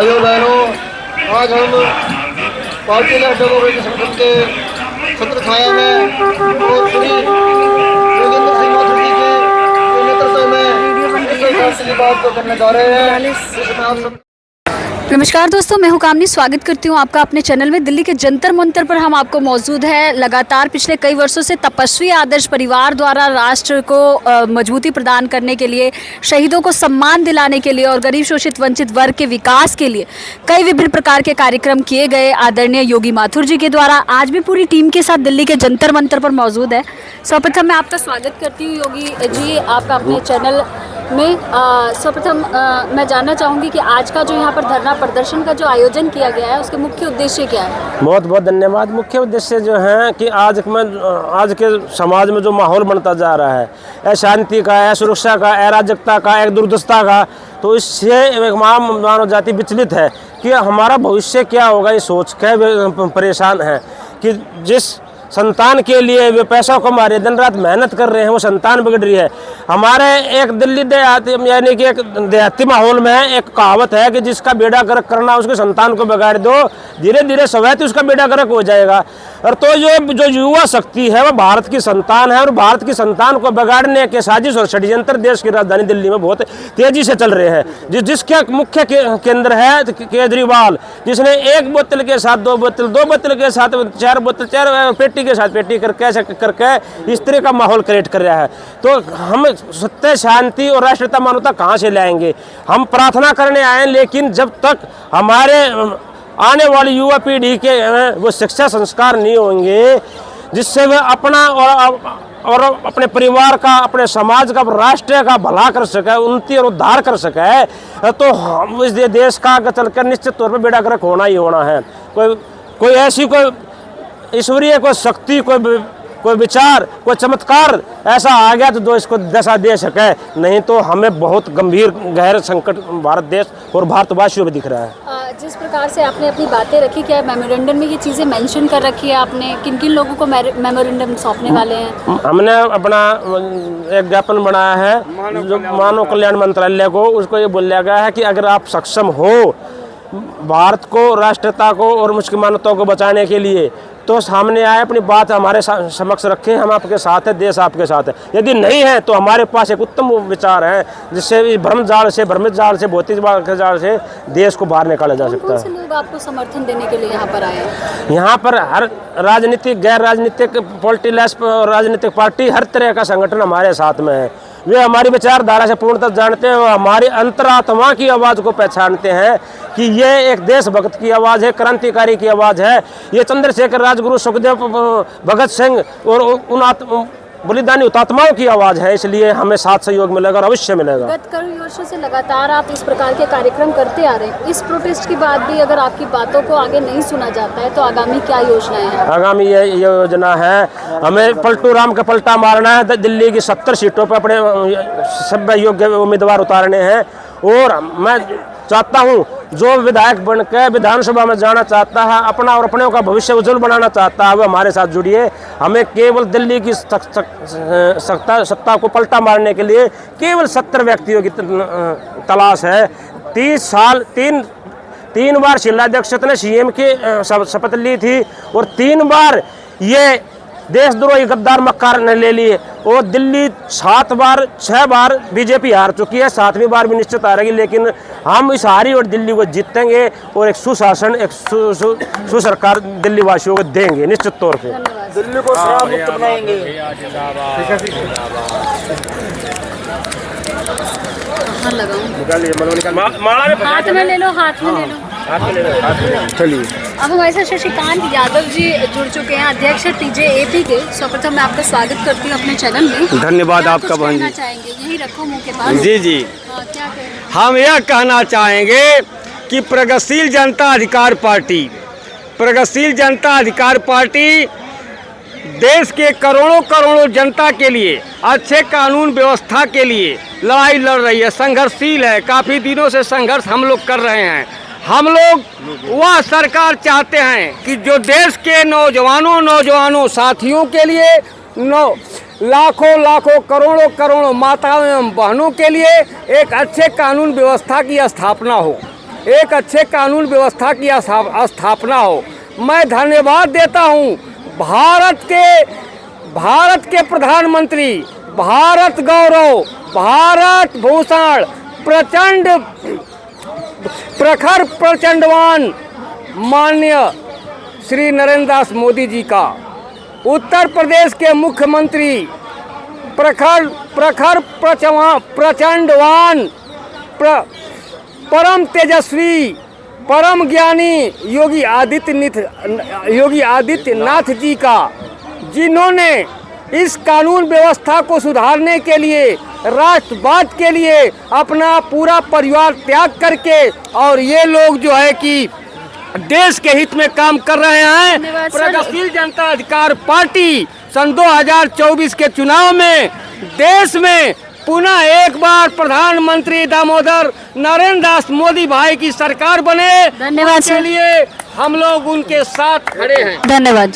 भाइयों बहनों, आज हम पार्टी डेमोक्रेटिक संगठन के छत्र छाया में और श्री योगेंद्र सिंह माथुर जी के नेतृत्व में की बात को करने जा रहे हैं, जिसमें आप सब। नमस्कार दोस्तों, मैं हूं कामनी। स्वागत करती हूं आपका अपने चैनल में। दिल्ली के जंतर मंतर पर हम आपको मौजूद है। लगातार पिछले कई वर्षों से तपस्वी आदर्श परिवार द्वारा राष्ट्र को मजबूती प्रदान करने के लिए, शहीदों को सम्मान दिलाने के लिए और गरीब शोषित वंचित वर्ग के विकास के लिए कई विभिन्न प्रकार के कार्यक्रम किए गए आदरणीय योगी माथुर जी के द्वारा। आज भी पूरी टीम के साथ दिल्ली के जंतर मंतर पर मौजूद है। सर्वप्रथम मैं आपका स्वागत करती हूँ योगी जी, आपका अपने चैनल में। सर्वप्रथम मैं जानना चाहूँगी कि आज का जो यहाँ पर धरना प्रदर्शन का जो आयोजन किया गया है, उसके मुख्य उद्देश्य क्या है? बहुत बहुत धन्यवाद। मुख्य उद्देश्य जो है कि आज के समाज में जो माहौल बनता जा रहा है, अशांति का, असुरक्षा का, अराजकता का, एक दुर्दशा का, तो इससे एक मानव जाति विचलित है कि हमारा भविष्य क्या होगा। ये सोच के परेशान है कि जिस संतान के लिए वे पैसा कमा रहे, दिन रात मेहनत कर रहे हैं, वो संतान बिगड़ रही है। हमारे एक दिल्ली देहाती यानी कि एक देहाती माहौल में एक कहावत है कि जिसका बेड़ा गर्क करना उसके संतान को बिगाड़ दो, धीरे धीरे स्वयं उसका बेड़ा गर्क हो जाएगा। और तो जो युवा शक्ति है वो भारत की संतान है, और भारत की संतान को बिगाड़ने के साजिश और षड्यंत्र देश की राजधानी दिल्ली में बहुत तेजी से चल रहे हैं। जिसके मुख्य केंद्र है केजरीवाल, जिसने एक बोतल के साथ दो बोतल के साथ चार पेटी के साथ पेटी करके इस तरह का माहौल क्रिएट कर रहा है। तो हम सत्य, शांति और राष्ट्रीयता मानवता कहाँ से लाएंगे? हम प्रार्थना करने आए, लेकिन जब तक हमारे आने वाली युवा पीढ़ी के वो शिक्षा संस्कार नहीं होंगे जिससे वे अपना और अपने परिवार का, अपने समाज का, राष्ट्र का भला कर सके, उन्नति और उद्धार कर सके, तो हम इस देश का आगे चलकर निश्चित तौर पर बेड़ा गर्क होना ही होना है। कोई ऐसी कोई ईश्वरीय कोई शक्ति, कोई विचार, कोई चमत्कार ऐसा आ गया तो जो इसको दशा दे सके, नहीं तो हमें बहुत गंभीर गहरा संकट भारत देश और भारतवासियों में दिख रहा है। जिस प्रकार से आपने अपनी बातें रखी, क्या मेमोरेंडम में ये चीज़ें मेंशन कर रखी है आपने? किन किन लोगों को मेमोरेंडम सौंपने वाले हैं? हमने अपना एक ज्ञापन बनाया है जो मानव कल्याण मंत्रालय को। उसको ये बोला गया है कि अगर आप सक्षम हो भारत को, राष्ट्रीयता को और मुस्लिम मानवता को बचाने के लिए, तो सामने आए, अपनी बात हमारे समक्ष रखें। हम आपके साथ हैं, देश आपके साथ है। यदि नहीं है तो हमारे पास एक उत्तम विचार है जिससे भ्रमित जाल से, भौतिक जाल से देश को बाहर निकाला जा सकता है। कौन से लोग आपको समर्थन देने के लिए यहाँ पर आए हैं? यहाँ पर हर राजनीतिक, गैर राजनीतिक, पॉलिटिकल राजनीतिक पार्टी, हर तरह का संगठन हमारे साथ में है। वे हमारी विचारधारा से पूर्णतः जानते हैं और हमारी अंतरात्मा की आवाज़ को पहचानते हैं कि ये एक देशभक्त की आवाज़ है, क्रांतिकारी की आवाज़ है। ये चंद्रशेखर, राजगुरु, सुखदेव, भगत सिंह और उन बलिदानी हुतात्माओं की आवाज़ है। इसलिए हमें साथ सहयोग मिलेगा और अवश्य मिलेगा। गत कई वर्षों से लगातार आप इस प्रकार के कार्यक्रम करते आ रहे हैं। इस प्रोटेस्ट के बाद भी अगर आपकी बातों को आगे नहीं सुना जाता है तो आगामी क्या योजनाएं हैं? आगामी ये योजना है, हमें पलटू राम का पलटा मारना है। दिल्ली की 70 सीटों पर अपने सभ्य योग्य उम्मीदवार उतारने हैं। और मैं चाहता हूँ जो विधायक बनकर विधानसभा में जाना चाहता है, अपना और अपने का भविष्य उज्जवल बनाना चाहता है, वो हमारे साथ जुड़िए। हमें केवल दिल्ली की सत्ता को पलटा मारने के लिए केवल 70 व्यक्तियों की तलाश है। 30 साल, तीन बार शीलादीक्षित ने सीएम की शपथ ली थी और 3 बार ये देशद्रोही गद्दार मक्कार ने ले लिए। और दिल्ली 6 बार बीजेपी हार चुकी है, 7वीं बार भी निश्चित हारेगी। लेकिन हम इस हारी और दिल्ली को जीतेंगे और एक सुशासन, एक सुसरकार दिल्ली वासियों को देंगे निश्चित तौर पे। दिल्ली को शराब मुक्त बनाएंगे। हाथ में ले लो, हाथ में ले लो। चलिए, अब हमारे साथ शशिकांत यादव जी जुड़ चुके हैं, अध्यक्ष TJAP के। सर्वप्रथम मैं आपका स्वागत करती हूँ अपने चैनल में। धन्यवाद आपका बहन जी। चाहेंगे यही रखो मुंह के पास। जी क्या कहें? हम यह कहना चाहेंगे कि प्रगतिशील जनता अधिकार पार्टी देश के करोड़ों जनता के लिए अच्छे कानून व्यवस्था के लिए लड़ाई लड़ रही है, संघर्षशील है। काफ़ी दिनों से संघर्ष हम लोग कर रहे हैं। हम लोग वह सरकार चाहते हैं कि जो देश के नौजवानों साथियों के लिए, लाखों करोड़ों माताओं एवं बहनों के लिए एक अच्छे कानून व्यवस्था की स्थापना हो। एक अच्छे कानून व्यवस्था की स्थापना हो। मैं धन्यवाद देता हूँ भारत के प्रधानमंत्री, भारत गौरव, भारत भूषण, प्रखर प्रचंडवान माननीय श्री नरेंद्र दास मोदी जी का, उत्तर प्रदेश के मुख्यमंत्री प्रखर प्रचंडवान परम तेजस्वी परम ज्ञानी योगी आदित्यनाथ जी का, जिन्होंने इस कानून व्यवस्था को सुधारने के लिए, राष्ट्रवाद के लिए अपना पूरा परिवार त्याग करके, और ये लोग जो है कि देश के हित में काम कर रहे हैं। प्रगतिशील जनता अधिकार पार्टी सन 2024 के चुनाव में देश में पुनः एक बार प्रधानमंत्री दामोदर नरेंद्र दास मोदी भाई की सरकार बने। धन्यवाद के लिए हम लोग उनके साथ खड़े हैं। धन्यवाद।